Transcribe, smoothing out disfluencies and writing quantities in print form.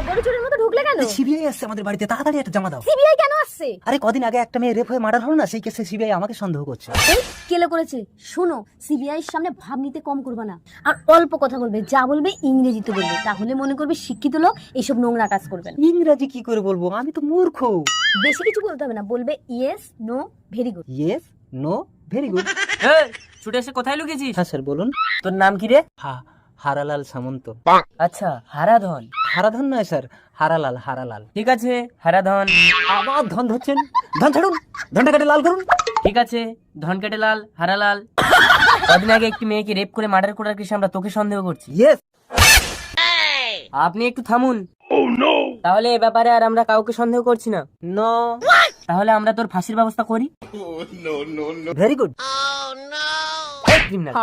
গরু চোরের মতো ঢুকলে কেন? সিবিআই আসছে আমাদের বাড়িতে, তাড়াতাড়ি একটা জমা দাও। সিবিআই কেন আসছে? আরে কদিন আগে একটা মেয়ে রেপ হয়ে মার্ডার হলো না, সেই কেসে সিবিআই আমাকে সন্দেহ করছে। এই কেলে করেছে? শোনো, সিবিআই এর সামনে ভাব নিতে কম করবে না, আর অল্প কথা বলবে, যা বলবে ইংরেজিতে বলবে, তাহলে মনে করবে শিক্ষিত লোক এইসব নোংরা কাজ করবে না। ইংরাজি কি করে বলবো, আমি তো মূর্খ। বেশি কিছু বলতে হবে না, বলবে yes no very good. Yes no very good. ছুটে এসে কোথায় লুকিয়েছিস? হ্যাঁ স্যার বলুন। তোর নাম কি রে? হারালাল সামন্ত। আচ্ছা, হারাধন। হারাধন নয় স্যার, হারালাল, হারালাল। ঠিক আছে, হারাধন। আবার ধন ধরছেন, ধন ছাড়ুন, ধনটা কেটে লাল করুন। ঠিক আছে, ধন কেটে লাল, হারালাল। কদিন আগে একটি মেয়েকে রেপ করে মার্ডার করার কেসে আমরা তোকে সন্দেহ করছি। ইয়েস। আপনি একটু থামুন। তাহলে এ ব্যাপারে আর আমরা কাউকে সন্দেহ করছি না। নো। তাহলে আমরা তোর ফাঁসির ব্যবস্থা করি। Very good. criminal।